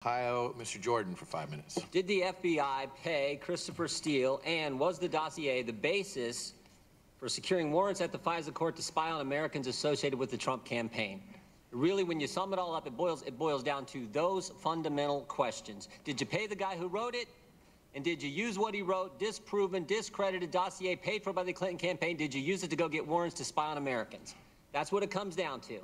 Ohio, Mr. Jordan for 5 minutes. Did the FBI pay Christopher Steele, and was the dossier the basis for securing warrants at the FISA court to spy on Americans associated with the Trump campaign? Really, when you sum it all up, it boils down to those fundamental questions. Did you pay the guy who wrote it? And did you use what he wrote, disproven, discredited dossier paid for by the Clinton campaign? Did you use it to go get warrants to spy on Americans? That's what it comes down to.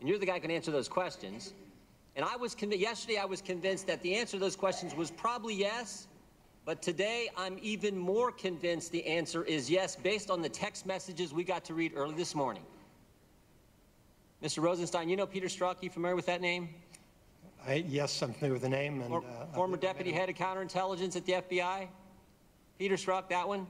And you're the guy who can answer those questions. And yesterday I was convinced that the answer to those questions was probably yes, but today I'm even more convinced the answer is yes, based on the text messages we got to read early this morning. Mr. Rosenstein, you know Peter Strzok, you familiar with that name? Yes, I'm familiar with the name. And former deputy head of counterintelligence at the FBI? Peter Strzok, that one?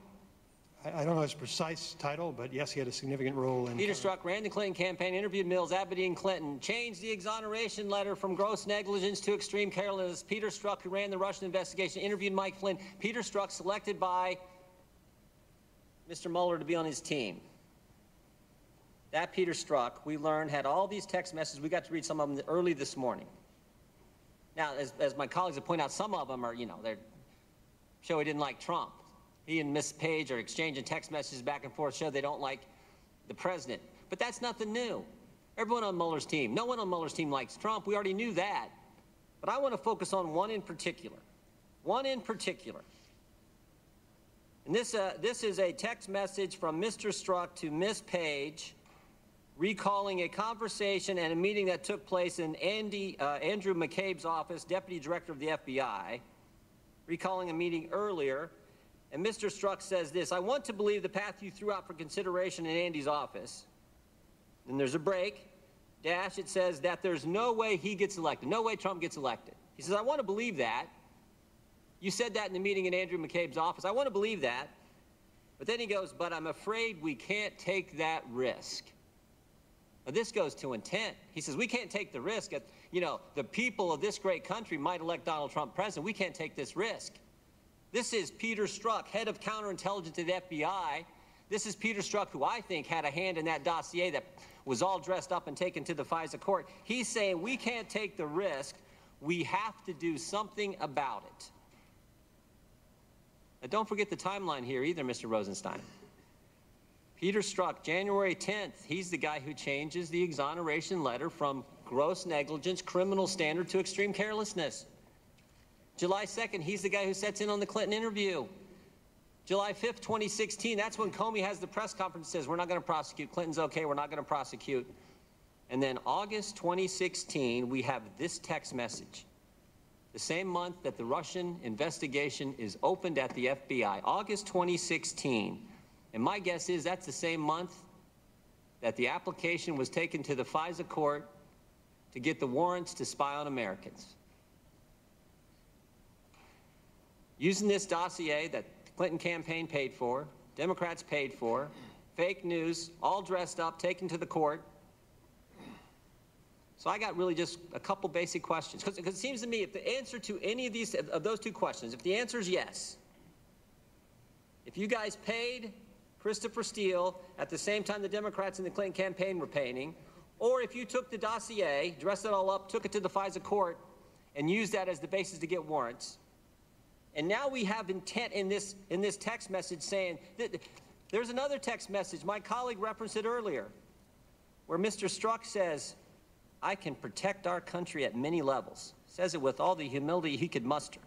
I don't know his precise title, but yes, he had a significant role in... Peter Strzok ran the Clinton campaign, interviewed Mills, Abedin, Clinton, changed the exoneration letter from gross negligence to extreme carelessness. Peter Strzok, who ran the Russian investigation, interviewed Mike Flynn. Peter Strzok, selected by Mr. Mueller to be on his team. That Peter Strzok, we learned, had all these text messages. We got to read some of them early this morning. Now, as my colleagues have pointed out, some of them are, they're show he didn't like Trump. He and Miss Page are exchanging text messages back and forth, show they don't like the president. But that's nothing new. Everyone on Mueller's team, no one on Mueller's team likes Trump. We already knew that. But I want to focus on one in particular. One in particular. And this is a text message from Mr. Strzok to Miss Page, recalling a conversation and a meeting that took place in Andrew McCabe's office, Deputy Director of the FBI, recalling a meeting earlier. And Mr. Strzok says this: I want to believe the path you threw out for consideration in Andy's office. Then there's a break. Dash, it says that there's no way he gets elected. No way Trump gets elected. He says, I want to believe that. You said that in the meeting in Andrew McCabe's office. I want to believe that. But then he goes, but I'm afraid we can't take that risk. Now, this goes to intent. He says, we can't take the risk. The people of this great country might elect Donald Trump president. We can't take this risk. This is Peter Strzok, head of counterintelligence at the FBI. This is Peter Strzok, who I think had a hand in that dossier that was all dressed up and taken to the FISA court. He's saying we can't take the risk. We have to do something about it. Now, don't forget the timeline here either, Mr. Rosenstein. Peter Strzok, January 10th, he's the guy who changes the exoneration letter from gross negligence, criminal standard, to extreme carelessness. July 2nd, he's the guy who sets in on the Clinton interview. July 5th, 2016, that's when Comey has the press conference and says, we're not going to prosecute. Clinton's okay, we're not going to prosecute. And then August 2016, we have this text message. The same month that the Russian investigation is opened at the FBI, August 2016. And my guess is that's the same month that the application was taken to the FISA court to get the warrants to spy on Americans. Using this dossier that the Clinton campaign paid for, Democrats paid for, fake news, all dressed up, taken to the court. So I got really just a couple basic questions. Because it seems to me if the answer to any of those two questions, if the answer is yes, if you guys paid Christopher Steele at the same time the Democrats in the Clinton campaign were paying, or if you took the dossier, dressed it all up, took it to the FISA court, and used that as the basis to get warrants, and now we have intent in this text message saying that there's another text message. My colleague referenced it earlier, where Mr. Strzok says, I can protect our country at many levels. Says it with all the humility he could muster.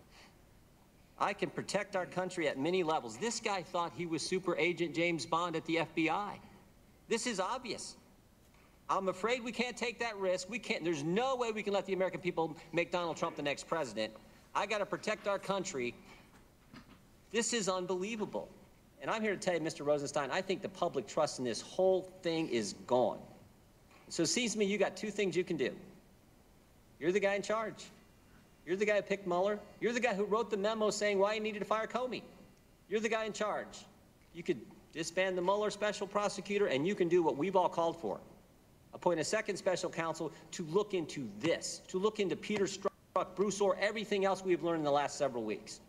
I can protect our country at many levels. This guy thought he was Super Agent James Bond at the FBI. This is obvious. I'm afraid we can't take that risk. There's no way we can let the American people make Donald Trump the next president. I got to protect our country. This is unbelievable. And I'm here to tell you, Mr. Rosenstein, I think the public trust in this whole thing is gone. So it seems to me you got two things you can do. You're the guy in charge. You're the guy who picked Mueller. You're the guy who wrote the memo saying why he needed to fire Comey. You're the guy in charge. You could disband the Mueller special prosecutor, and you can do what we've all called for. Appoint a second special counsel to look into this, to look into Peter Strzok, Bruce Orr, everything else we've learned in the last several weeks.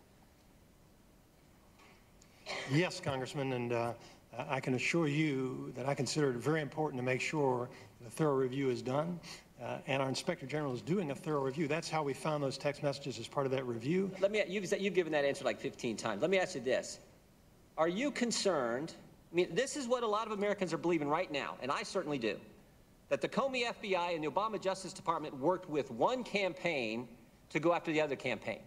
Yes, Congressman, and I can assure you that I consider it very important to make sure a thorough review is done. and our Inspector General is doing a thorough review. That's how we found those text messages as part of that review. You've given that answer like 15 times. Let me ask you this. Are you concerned? I mean, this is what a lot of Americans are believing right now, and I certainly do, that the Comey FBI and the Obama Justice Department worked with one campaign to go after the other campaign.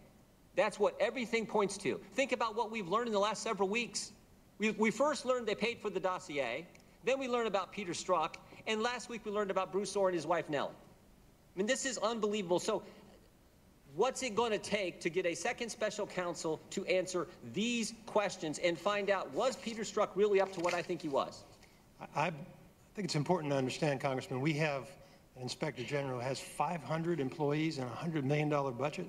That's what everything points to. Think about what we've learned in the last several weeks. We first learned they paid for the dossier, then we learned about Peter Strzok, and last week we learned about Bruce Orr and his wife Nellie. I mean, this is unbelievable. So what's it going to take to get a second special counsel to answer these questions and find out, was Peter Strzok really up to what I think he was? I think it's important to understand, Congressman, we have an Inspector General who has 500 employees and a $100 million budget,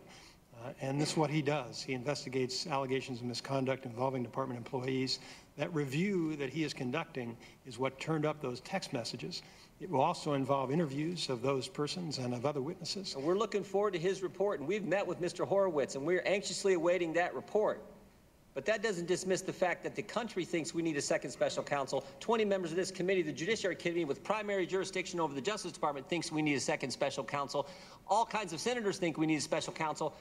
and this is what he does. He investigates allegations of misconduct involving department employees. That review that he is conducting is what turned up those text messages. It will also involve interviews of those persons and of other witnesses. And we're looking forward to his report, and we've met with Mr. Horowitz, and we're anxiously awaiting that report. But that doesn't dismiss the fact that the country thinks we need a second special counsel. 20 members of this committee, the Judiciary Committee with primary jurisdiction over the Justice Department, thinks we need a second special counsel. All kinds of senators think we need a special counsel.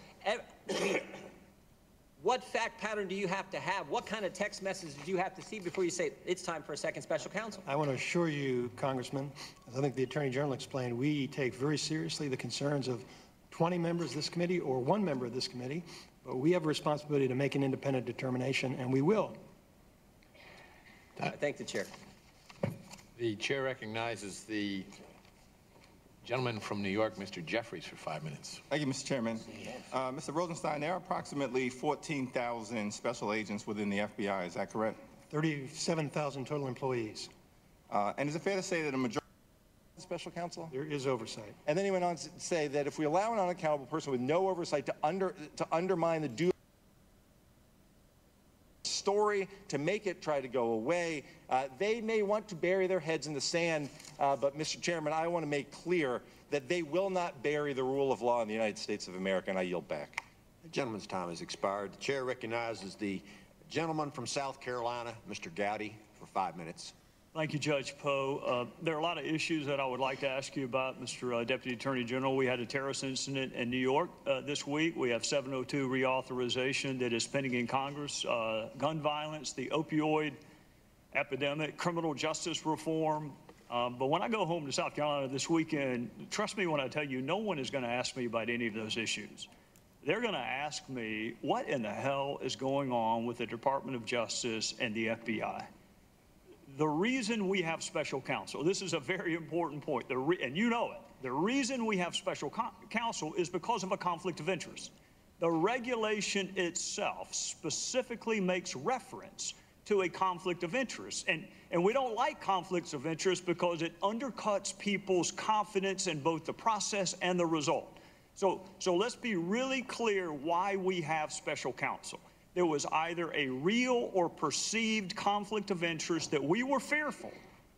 What fact pattern do you have to have? What kind of text messages do you have to see before you say it's time for a second special counsel? I want to assure you, Congressman, as I think the Attorney General explained, we take very seriously the concerns of 20 members of this committee or one member of this committee, but we have a responsibility to make an independent determination, and we will. I thank the chair. The chair recognizes the gentleman from New York, Mr. Jeffries, for 5 minutes. Thank you, Mr. Chairman. Mr. Rosenstein, there are approximately 14,000 special agents within the FBI. Is that correct? 37,000 total employees. And is it fair to say that a majority of the special counsel? There is oversight. And then he went on to say that if we allow an unaccountable person with no oversight to undermine the due story, to make it try to go away, they may want to bury their heads in the sand, but Mr. Chairman, I want to make clear that they will not bury the rule of law in the United States of America, and I yield back. The gentleman's time has expired. The chair recognizes the gentleman from South Carolina, Mr. Gowdy, for 5 minutes. Thank you, Judge Poe. There are a lot of issues that I would like to ask you about, Mr. Deputy Attorney General. We had a terrorist incident in New York this week. We have 702 reauthorization that is pending in Congress. Gun violence, the opioid epidemic, criminal justice reform. But when I go home to South Carolina this weekend, trust me when I tell you, no one is going to ask me about any of those issues. They're going to ask me, what in the hell is going on with the Department of Justice and the FBI? The reason we have special counsel, this is a very important point, and you know it, the reason we have special counsel is because of a conflict of interest. The regulation itself specifically makes reference to a conflict of interest. And we don't like conflicts of interest because it undercuts people's confidence in both the process and the result. So let's be really clear why we have special counsel. There was either a real or perceived conflict of interest that we were fearful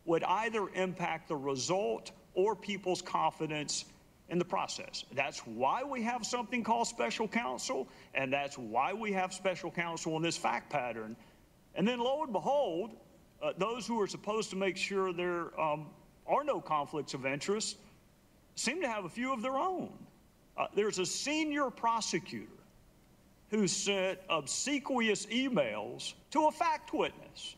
would either impact the result or people's confidence in the process. That's why we have something called special counsel, and that's why we have special counsel in this fact pattern. And then lo and behold, those who are supposed to make sure there are no conflicts of interest seem to have a few of their own. There's a senior prosecutor who sent obsequious emails to a fact witness.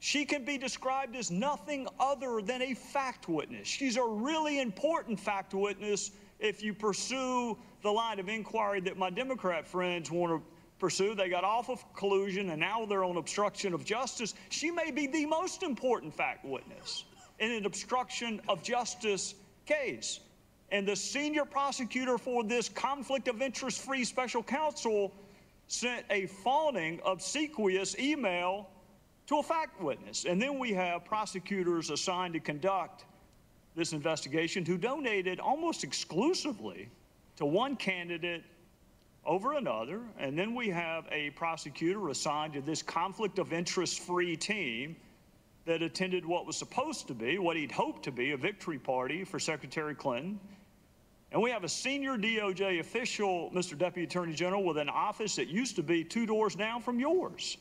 She can be described as nothing other than a fact witness. She's a really important fact witness if you pursue the line of inquiry that my Democrat friends want to pursue. They got off of collusion and now they're on obstruction of justice. She may be the most important fact witness in an obstruction of justice case. And the senior prosecutor for this conflict of interest-free special counsel sent a fawning, obsequious email to a fact witness. And then we have prosecutors assigned to conduct this investigation who donated almost exclusively to one candidate over another. And then we have a prosecutor assigned to this conflict of interest-free team that attended what was supposed to be, what he'd hoped to be, a victory party for Secretary Clinton. And we have a senior DOJ official, Mr. Deputy Attorney General, with an office that used to be 2 doors down from yours,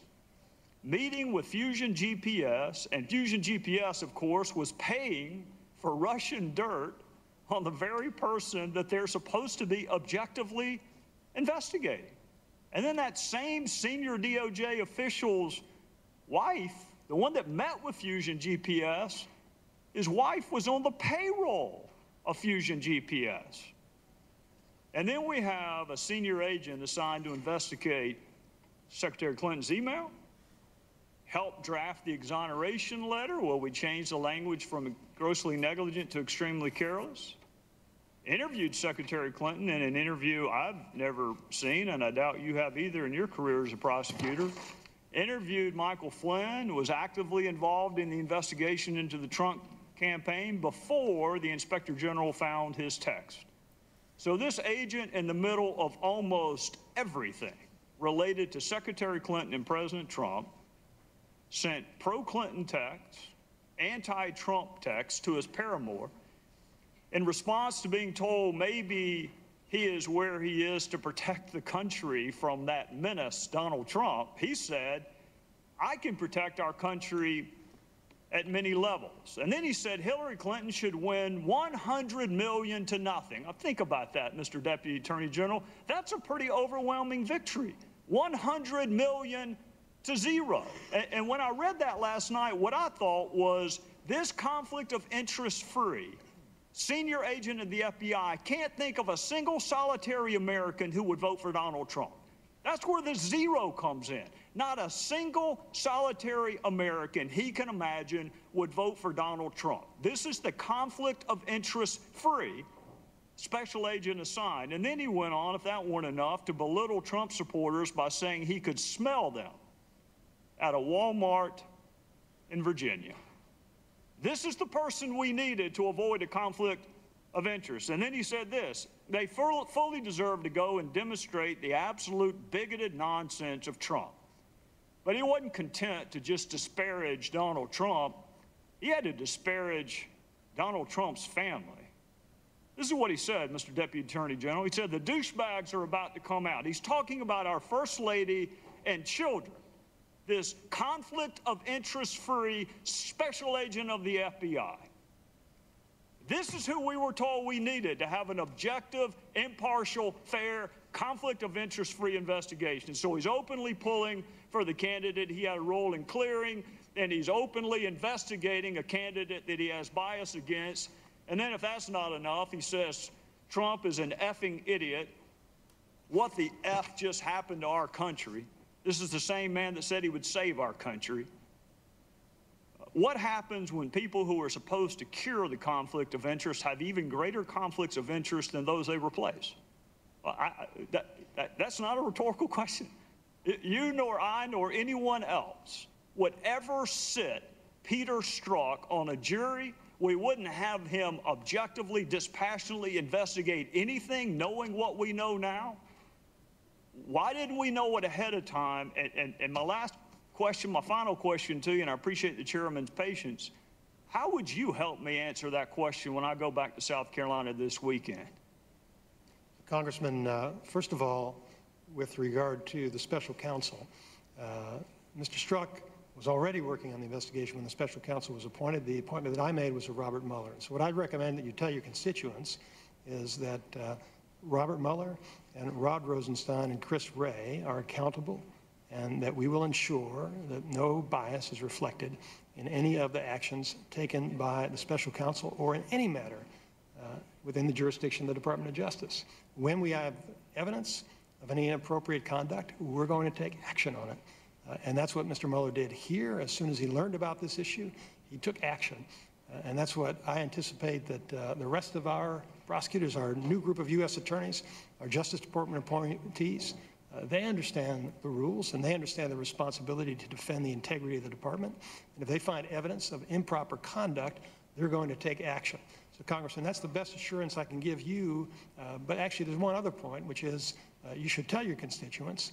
meeting with Fusion GPS. And Fusion GPS, of course, was paying for Russian dirt on the very person that they're supposed to be objectively investigating. And then that same senior DOJ official's wife, the one that met with Fusion GPS, his wife was on the payroll of Fusion GPS. And then we have a senior agent assigned to investigate Secretary Clinton's email, help draft the exoneration letter where we changed the language from grossly negligent to extremely careless, interviewed Secretary Clinton in an interview I've never seen, and I doubt you have either in your career as a prosecutor, interviewed Michael Flynn, was actively involved in the investigation into the Trump campaign before the Inspector General found his text. So this agent, in the middle of almost everything related to Secretary Clinton and President Trump, sent pro-Clinton texts, anti-Trump texts to his paramour in response to being told maybe he is where he is to protect the country from that menace, Donald Trump. He said, I can protect our country at many levels. And then he said Hillary Clinton should win 100 million to nothing. Now think about that, Mr. Deputy Attorney General. That's a pretty overwhelming victory. 100 million to zero. And when I read that last night, what I thought was this conflict of interest free senior agent of the FBI can't think of a single solitary American who would vote for Donald Trump. That's where the zero comes in. Not a single solitary American he can imagine would vote for Donald Trump. This is the conflict of interest free special agent assigned. And then he went on, if that weren't enough, to belittle Trump supporters by saying he could smell them at a Walmart in Virginia. This is the person we needed to avoid a conflict of interest. And then he said this, they fully deserve to go and demonstrate the absolute bigoted nonsense of Trump. But he wasn't content to just disparage Donald Trump. He had to disparage Donald Trump's family. This is what he said, Mr. Deputy Attorney General. He said the douchebags are about to come out. He's talking about our First Lady and children. This conflict of interest-free special agent of the FBI. This is who we were told we needed to have an objective, impartial, fair, conflict of interest-free investigation. So he's openly pulling for the candidate he had a role in clearing, and he's openly investigating a candidate that he has bias against. And then if that's not enough, he says Trump is an effing idiot. What the F just happened to our country? This is the same man that said he would save our country. What happens when people who are supposed to cure the conflict of interest have even greater conflicts of interest than those they replace? That's not a rhetorical question. You nor I nor anyone else would ever sit Peter Strzok on a jury. We wouldn't have him objectively, dispassionately investigate anything knowing what we know now. Why didn't we know it ahead of time? And my last question, my final question to you, and I appreciate the chairman's patience, how would you help me answer that question when I go back to South Carolina this weekend? Congressman, first of all, with regard to the special counsel, Mr. Strzok was already working on the investigation when the special counsel was appointed. The appointment that I made was of Robert Mueller. So what I'd recommend that you tell your constituents is that Robert Mueller and Rod Rosenstein and Chris Wray are accountable, and that we will ensure that no bias is reflected in any of the actions taken by the special counsel or in any matter within the jurisdiction of the Department of Justice. When we have evidence of any inappropriate conduct, we're going to take action on it. And that's what Mr. Mueller did here. As soon as he learned about this issue, he took action. And that's what I anticipate that the rest of our prosecutors, our new group of U.S. attorneys, our Justice Department appointees, they understand the rules and they understand the responsibility to defend the integrity of the department. And if they find evidence of improper conduct, they're going to take action. So, Congressman, that's the best assurance I can give you. But actually, there's one other point, which is you should tell your constituents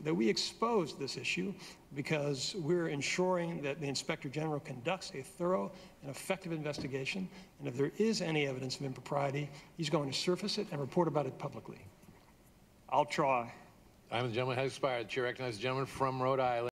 that we exposed this issue because we're ensuring that the Inspector General conducts a thorough and effective investigation. And if there is any evidence of impropriety, he's going to surface it and report about it publicly. I'll try. Time of the gentleman has expired. The chair recognizes the gentleman from Rhode Island.